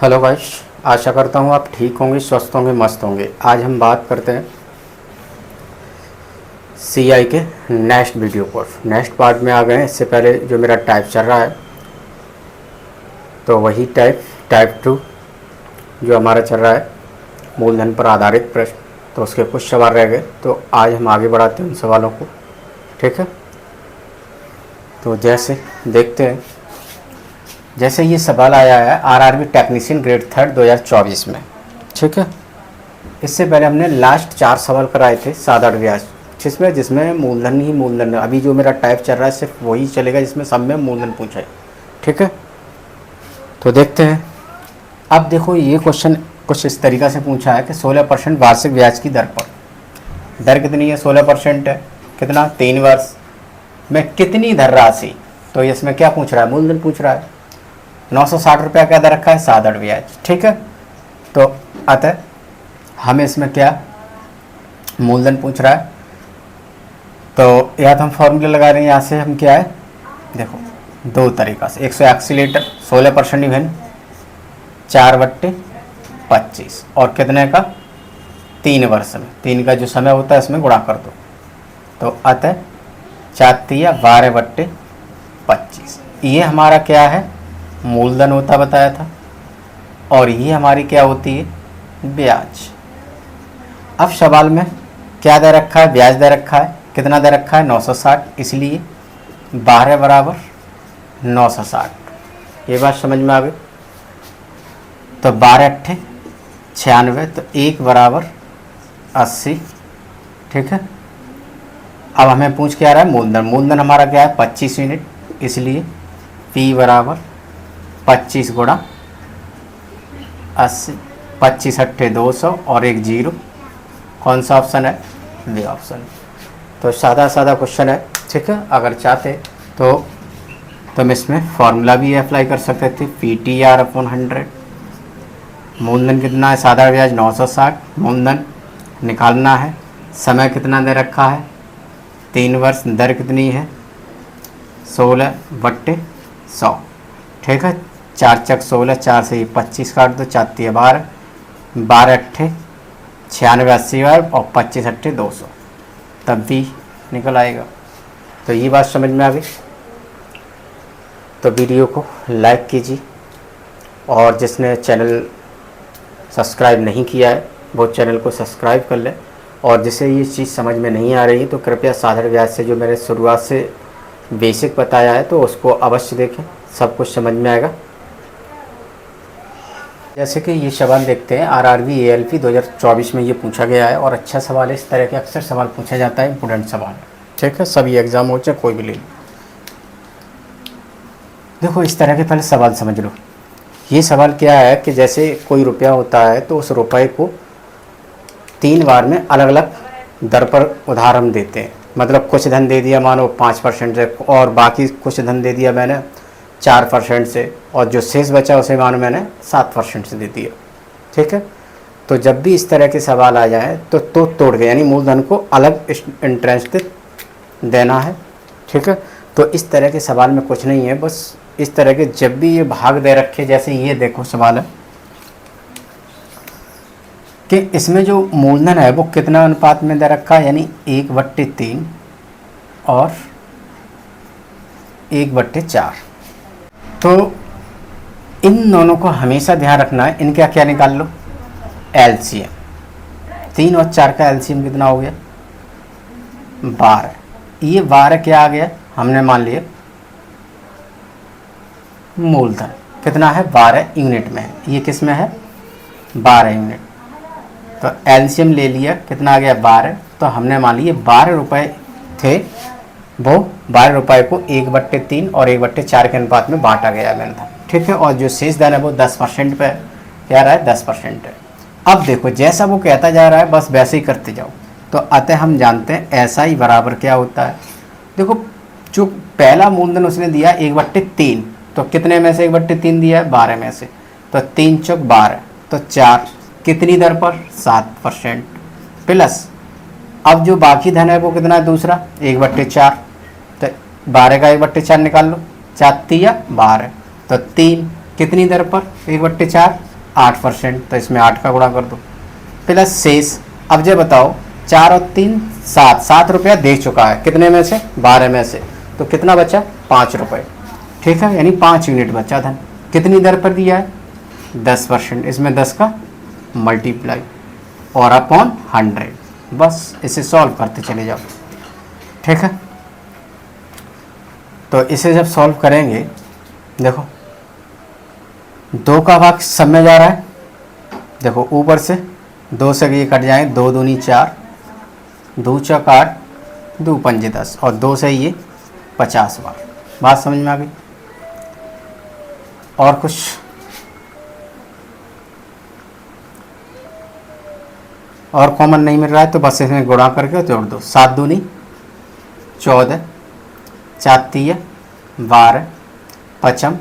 Hello guys, आशा करता हूँ आप ठीक होंगे, स्वस्थ होंगे, मस्त होंगे। आज हम बात करते हैं सीआई के नेक्स्ट वीडियो पर। नेक्स्ट पार्ट में आ गए हैं। इससे पहले जो मेरा टाइप चल रहा है तो वही टाइप 2 जो हमारा चल रहा है मूलधन पर आधारित प्रश्न, तो उसके कुछ सवाल रह गए। तो आज हम आगे बढ़ाते हैं उन सवालों को, ठीक है। तो जैसे देखते हैं, जैसे ये सवाल आया है आरआरबी टेक्नीशियन ग्रेड 3 2024 में, ठीक है। इससे पहले हमने लास्ट 4 सवाल कराए थे साधारण ब्याज, जिसमें मूलधन ही मूलधन है। अभी जो मेरा टाइप चल रहा है सिर्फ वही चलेगा जिसमें सब में मूलधन पूछा है, ठीक है। तो देखते हैं। अब देखो, ये क्वेश्चन कुछ इस तरीक़ा से पूछा है कि 16% वार्षिक ब्याज की दर पर। दर कितनी है? 16% है। कितना? 3 वर्ष में कितनी धनराशि? तो इसमें क्या पूछ रहा है? मूलधन पूछ रहा है। 960 रुपया क्या दर रखा है? साधारण ब्याज, ठीक है। तो अतः हमें इसमें क्या मूलधन पूछ रहा है, तो या तो हम फॉर्मूला लगा रहे हैं। यहाँ से हम क्या है, देखो 2 तरीक़ा से। 180 लीटर 16% डिवाइड 4/25 और कितने का? 3 वर्ष में। 3 का जो समय होता है इसमें गुणा कर दो। तो अतः 4 12/25 ये हमारा क्या है? मूलधन होता बताया था। और ये हमारी क्या होती है? ब्याज। अब सवाल में क्या दे रखा है? ब्याज दे रखा है। कितना दे रखा है? 960, इसलिए 12 बराबर 960। ये बात समझ में आ गई। तो 12 अट्ठे 96, तो 1 बराबर 80, ठीक है। अब हमें पूछ क्या रहा है? मूलधन। मूलधन हमारा क्या है? 25 यूनिट, इसलिए P बराबर 25 गुणा 80। 25 अट्ठे 200 और 1 0। कौन सा ऑप्शन है? B option. तो सादा क्वेश्चन है, ठीक है। अगर चाहते तो तुम इसमें फॉर्मूला भी अप्लाई कर सकते थे, PTR/100। मूलधन कितना है? साधारण ब्याज 960। मूलधन निकालना है। समय कितना दे रखा है? 3 वर्ष। दर कितनी है? 16/100, ठीक है। 4 चक 16, 4 से 25 काट दो, 4 तिया 12, 12 अट्ठे 96 80 बार और 25 अट्ठे 200, तब भी निकल आएगा। तो ये बात समझ में आ गई। तो वीडियो को लाइक कीजिए और जिसने चैनल सब्सक्राइब नहीं किया है वो चैनल को सब्सक्राइब कर ले। और जिसे ये चीज़ समझ में नहीं आ रही है तो कृपया साधारण ब्याज से जो मैंने शुरुआत से बेसिक बताया है तो उसको अवश्य देखें, सब कुछ समझ में आएगा। जैसे कि ये सवाल देखते हैं, आरआरबी एएलपी 2024 में ये पूछा गया है और अच्छा सवाल है। इस तरह के अक्सर सवाल पूछा जाता है, इंपोर्टेंट सवाल, ठीक है। सभी एग्जाम हो चाहे कोई भी ले लो। देखो इस तरह के पहले सवाल समझ लो। ये सवाल क्या है कि जैसे कोई रुपया होता है तो उस रुपये को 3 बार में अलग अलग दर पर उधार हम देते हैं। मतलब कुछ धन दे दिया मानो 5% से, और बाकी कुछ धन दे दिया मैंने 4% से, और जो शेष बचा उसे मानो मैंने 7% से दे दिया, ठीक है। तो जब भी इस तरह के सवाल आ जाए तो तोड़ के, यानी मूलधन को अलग इंटरेस्ट देना है, ठीक है। तो इस तरह के सवाल में कुछ नहीं है, बस इस तरह के जब भी ये भाग दे रखे, जैसे ये देखो सवाल है कि इसमें जो मूलधन है वो कितना अनुपात में दे रखा है, यानी 1/3 और 1/4। तो इन दोनों को हमेशा ध्यान रखना है। इनका क्या निकाल लो? एलसीएम। 3 और 4 का एलसीएम कितना हो गया? 12। ये 12 क्या आ गया? हमने मान लिया मूलधन कितना है? 12 यूनिट में है। ये किस में है? 12 यूनिट। तो एलसीएम ले लिया, कितना आ गया? 12। तो हमने मान लिया 12 रुपये थे, वो 12 रुपये को 1/3 और 1/4 के अनुपात में बांटा गया मूलधन, ठीक है। और जो शेष धन है वो 10% पे क्या रहा है? 10% है। अब देखो जैसा वो कहता जा रहा है बस वैसे ही करते जाओ। तो अतः हम जानते हैं ऐसा ही बराबर क्या होता है। देखो जो पहला मूलधन उसने दिया 1/3, तो कितने में से 1/3 दिया है? 12 में से। तो 3 चौक 12, तो 4 कितनी दर पर? 7% प्लस अब जो बाकी धन है वो कितना है? दूसरा 1/4। तो 12 का 1/4 निकाल लो, 4 तिया 12, तो 3 कितनी दर पर? 1/4 8%, तो इसमें 8 का गुणा कर दो प्लस शेष। अब ये बताओ 4 और 3 7, 7 रुपया दे चुका है, कितने में से 12 में से, तो कितना बचा 5 रुपये। ठीक है, यानी 5 यूनिट बचा धन। कितनी दर पर दिया है 10%, इसमें 10 का मल्टीप्लाई और अपॉन 100, बस इसे सॉल्व करते चले जाओ। ठीक है, तो इसे जब सॉल्व करेंगे, देखो 2 का भाग सब में जा रहा है, देखो ऊपर से 2 से ये कट जाएंगे, 2 दूनी 4, 2 चौक 8, 2 पंजे 10 और 2 से ये 50 बार। बात समझ में आ गई? और कुछ? और कॉमन नहीं मिल रहा है तो बस इसमें गुणा करके जोड़ दो। 7 दूनी 14, 4 तिया 12, 5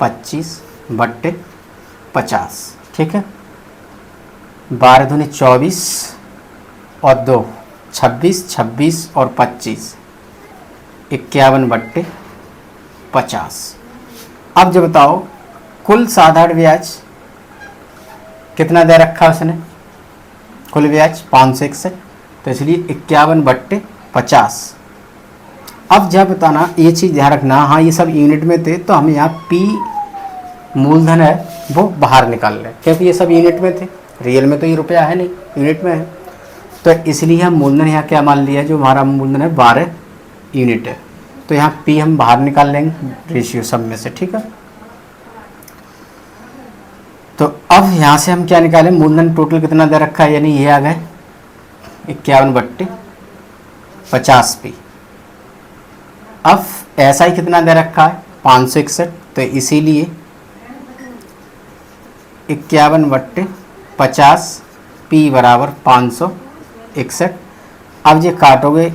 25 बट्टे 50। ठीक है, 12 दूनी 24 और 2 26, 26 और 25 51 बट्टे 50। अब जो बताओ कुल साधारण ब्याज कितना दे रखा है उसने, कुल ब्याज 561, तो इसलिए 51 बट्टे 50। अब जब बताना ये चीज़ ध्यान रखना, हाँ ये सब यूनिट में थे तो हम यहाँ पी मूलधन है वो बाहर निकाल लें, क्योंकि ये सब यूनिट में थे, रियल में तो ये रुपया है नहीं, यूनिट में है। तो इसलिए हम मूलधन यहाँ क्या मान लिया, जो हमारा मूलधन है 12 यूनिट है, तो यहाँ पी हम बाहर निकाल लेंगे रेशियो सब में से। ठीक है, तो अब यहाँ से हम क्या निकालें, मूलधन टोटल कितना दे रखा है, यानी ये आ गए 51 बट्टे 50 पी। अब ऐसा ही कितना दे रखा है 561, तो इसीलिए 51 बट्टे 50 पी बराबर 561। अब ये काटोगे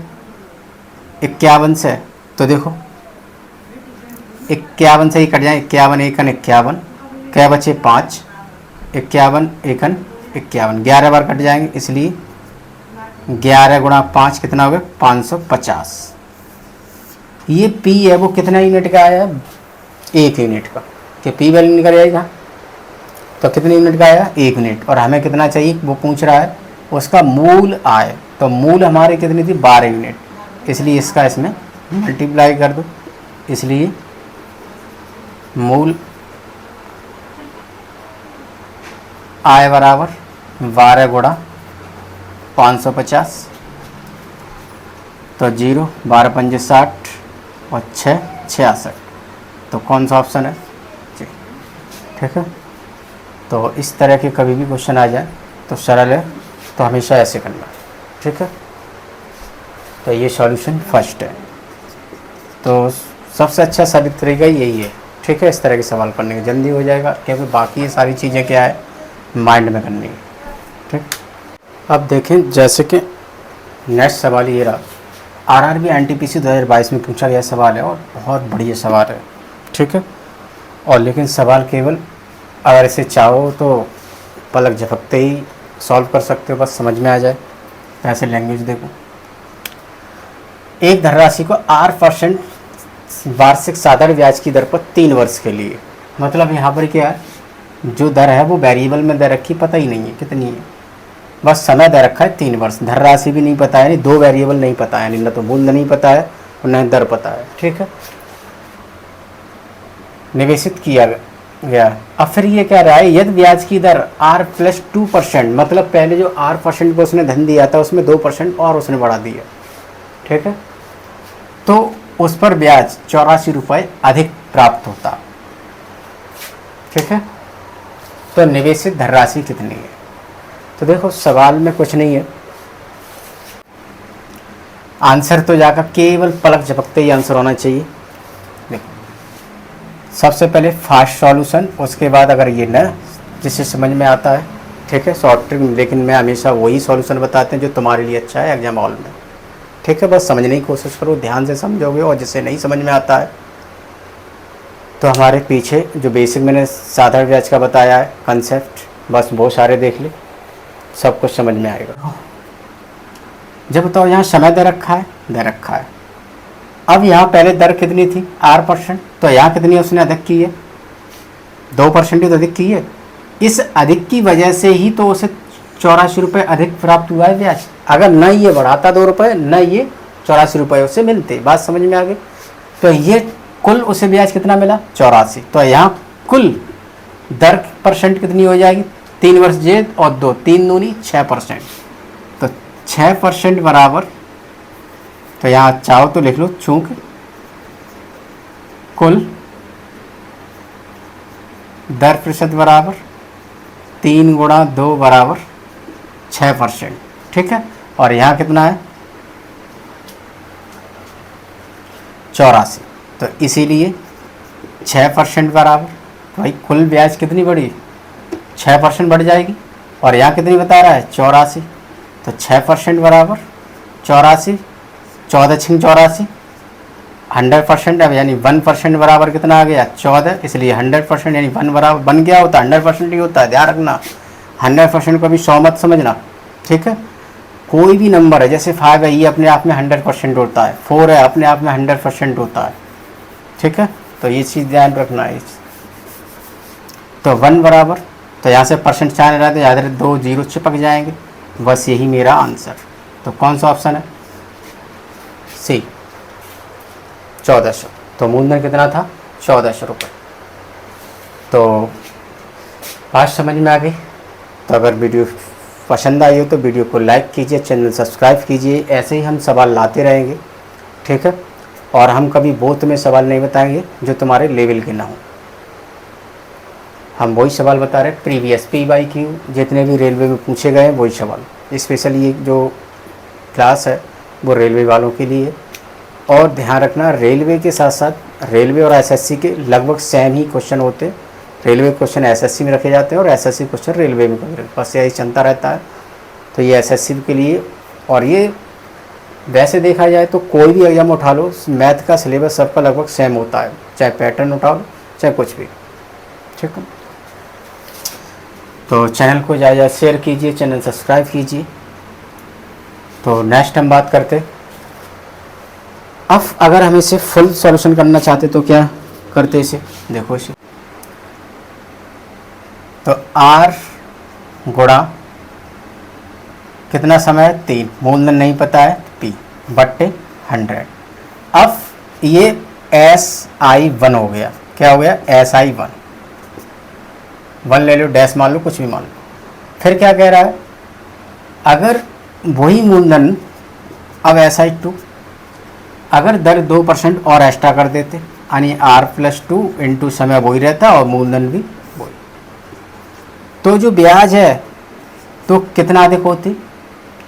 51 से, तो देखो 51 से ही कट जाए, 51 एकन 51, क्या बचे 5, 51 एकन 51, 11 बार कट जाएंगे, इसलिए 11 गुणा 5 कितना हो गया 550। ये पी है वो कितना यूनिट का आया, 1 यूनिट का, कि पी वैल्यू निकल जाएगा तो कितने यूनिट का आया 1 यूनिट, और हमें कितना चाहिए वो पूछ रहा है, उसका मूल आय, तो मूल हमारे कितनी थी 12 यूनिट, इसलिए इसका इसमें मल्टीप्लाई कर दो, इसलिए मूल आय बराबर 12 गुणा 550, तो 0 12 पंजे 60 और 6 66, तो कौन सा ऑप्शन है जी। ठीक है, तो इस तरह के कभी भी क्वेश्चन आ जाए तो सरल है, तो हमेशा ऐसे करना। ठीक है, तो ये सॉल्यूशन फर्स्ट है, तो सबसे अच्छा सारी तरीका यही है। ठीक है, इस तरह के सवाल करने का जल्दी हो जाएगा, क्योंकि बाकी ये सारी चीज़ें क्या है माइंड में करनी है। ठीक, अब देखें जैसे कि नेक्स्ट सवाल ये रहा, आरआरबी एनटीपीसी 2022 में पूछा गया सवाल है और बहुत बढ़िया सवाल है। ठीक है, और लेकिन सवाल केवल अगर इसे चाहो तो पलक झपकते ही सॉल्व कर सकते हो, बस समझ में आ जाए। ऐसे लैंग्वेज देखो, एक धनराशि को 8% वार्षिक साधारण ब्याज की दर पर 3 वर्ष के लिए, मतलब यहाँ पर क्या है, जो दर है वो वेरिएबल में दर रखी, पता ही नहीं है कितनी है, बस समय दे रखा है 3 वर्ष, धनराशि भी नहीं पता है, यानी 2 वेरिएबल नहीं पता है, यानी न तो मूल्य नहीं पता है और न दर पता है। ठीक है, निवेशित किया गया। अब फिर ये कह रहा है यदि ब्याज की दर r + 2%, मतलब पहले जो r% को उसने धन दिया था उसमें 2% और उसने बढ़ा दिया। ठीक है, तो उस पर ब्याज 84 रुपये अधिक प्राप्त होता। ठीक है, तो निवेशित धनराशि कितनी है, तो देखो सवाल में कुछ नहीं है, आंसर तो जाकर केवल पलक झपकते ही आंसर होना चाहिए। देखो सबसे पहले फास्ट सॉल्यूशन, उसके बाद अगर ये न जिससे समझ में आता है, ठीक है, शॉर्ट ट्रिक, लेकिन मैं हमेशा वही सॉल्यूशन बताते हैं जो तुम्हारे लिए अच्छा है एग्जाम हॉल में। ठीक है, बस समझने की कोशिश करो, ध्यान से समझोगे, और जिसे नहीं समझ में आता है तो हमारे पीछे जो बेसिक मैंने साधारण ब्याज का बताया है कंसेप्ट, बस वो सारे देख ले, सब कुछ समझ में आएगा। जब बताओ यहाँ समय दे रखा है, अब यहाँ पहले दर कितनी थी 8%, तो यहाँ कितनी उसने अधिक की है 2% ही तो अधिक की है, इस अधिक की वजह से ही तो उसे 84 रुपये अधिक प्राप्त हुआ है ब्याज। अगर न ये बढ़ाता 2 रुपये, न ये 84 रुपये उसे मिलते। बात समझ में आ गई। तो ये कुल उसे ब्याज कितना मिला? 84। तो यहाँ कुल दर परसेंट कितनी हो जाएगी? 3 वर्ष जेद और 2, 3 दूनी 6%। तो 6% बराबर, तो यहाँ चाहो तो लिख लो, चूंकि कुल दर प्रतिशत बराबर 3 गुणा 2 बराबर 6%। ठीक है। और यहाँ कितना है? 84। तो इसीलिए 6% बराबर, भाई कुल ब्याज कितनी बढ़ी? 6% बढ़ जाएगी। और यहाँ कितनी बता रहा है? 84। तो 6% बराबर 84, 14 छिंग 84, 100%। अब यानी 1% बराबर कितना आ गया? 14। इसलिए 100% यानी 1 बराबर बन गया होता, 100% ही होता है, ध्यान रखना। 100% को भी 100 मत समझना। ठीक है। कोई भी नंबर है, जैसे 5 है, ये अपने आप में 100% होता है। 4 है, अपने आप में 100% होता है। ठीक है। तो ये चीज़ ध्यान रखना है। तो 1 बराबर, तो यहाँ से परसेंट चाह रहा है तो याद रहे 2 0 चिपक जाएंगे। बस यही मेरा आंसर। तो कौन सा ऑप्शन है? सी, 1400। तो मूलधन कितना था? 1400 रुपये। तो बात समझ में आ गई। तो अगर वीडियो पसंद आई हो तो वीडियो को लाइक कीजिए, चैनल सब्सक्राइब कीजिए। ऐसे ही हम सवाल लाते रहेंगे। ठीक है। और हम कभी बोत में सवाल नहीं बताएंगे जो तुम्हारे लेवल के ना हो। हम वही सवाल बता रहे प्रीवियस PYQ जितने भी रेलवे में पूछे गए वही सवाल। स्पेशली ये जो क्लास है वो रेलवे वालों के लिए। और ध्यान रखना, रेलवे के साथ साथ रेलवे और SSC के लगभग सेम ही क्वेश्चन होते हैं। रेलवे क्वेश्चन SSC में रखे जाते हैं और SSC क्वेश्चन रेलवे में कभी, बस यही चलता रहता है। तो ये SSC के लिए। और ये वैसे देखा जाए तो कोई भी एग्जाम उठा लो, मैथ का सिलेबस सबका लगभग सेम होता है, चाहे पैटर्न उठा लो चाहे कुछ भी। ठीक है। तो चैनल को ज़्यादा शेयर कीजिए, चैनल सब्सक्राइब कीजिए। तो नेक्स्ट हम बात करते। अब अगर हम इसे फुल सॉल्यूशन करना चाहते तो क्या करते? इसे देखो, इसे तो R गुणा कितना समय है? 3। मूलधन नहीं पता है, P बट्टे 100। अब ये SI1 हो गया। क्या हो गया? SI1 ले लो, डैश मान लो, कुछ भी मान लो। फिर क्या कह रहा है? अगर वही मूलधन, अब SI2, अगर दर 2% और एक्स्ट्रा कर देते, यानी R+2 इंटू समय वही रहता और मूलधन भी वही, तो जो ब्याज है तो कितना अधिक होती?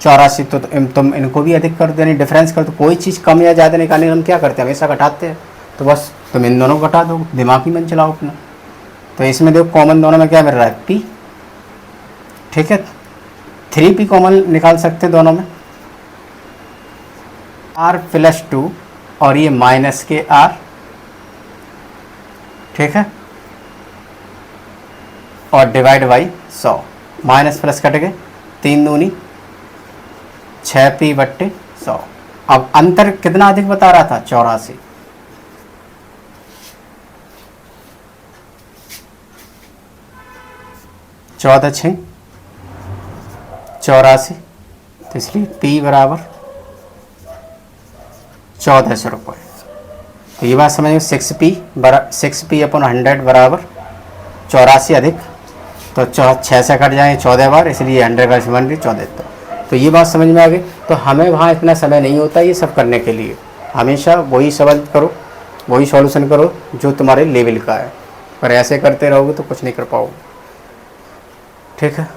84। तो तुम इनको भी अधिक कर दो, यानी डिफरेंस कर दो। कोई चीज़ कम या ज़्यादा निकालने हम क्या करते हैं? हमेशा घटाते हैं। तो बस तुम इन दोनों को घटा दो, दिमागी मन चलाओ अपना। तो इसमें देखो कॉमन दोनों में क्या मिल रहा है? P। ठीक है। 3P कॉमन निकाल सकते हैं दोनों में, R+2 और ये माइनस के R। ठीक है। और divide by 100, minus plus cut गए, 3 दूनी 6P बट्टे 100। अब अंतर कितना अधिक बता रहा था? 84। 14 छिंग 84। तो इसलिए P बराबर 1400 रुपये। तो ये बात समझिए, 6P अपन 100 बराबर 84 अधिक, तो 6 से कट जाएंगे 14 बार, इसलिए 100 का 14। तो ये बात समझ में आ गई। तो हमें वहाँ इतना समय नहीं होता ये सब करने के लिए। हमेशा वही सवाल करो, वही सॉल्यूशन करो जो तुम्हारे लेवल का है। पर ऐसे करते रहोगे तो कुछ नहीं कर पाओगे। ठीक है।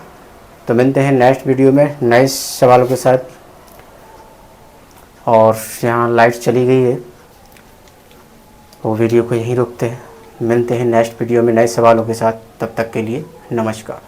तो मिलते हैं नेक्स्ट वीडियो में नए सवालों के साथ। और यहाँ लाइट चली गई है, वो वीडियो को यहीं रोकते हैं। मिलते हैं नेक्स्ट वीडियो में नए सवालों के साथ। तब तक के लिए नमस्कार।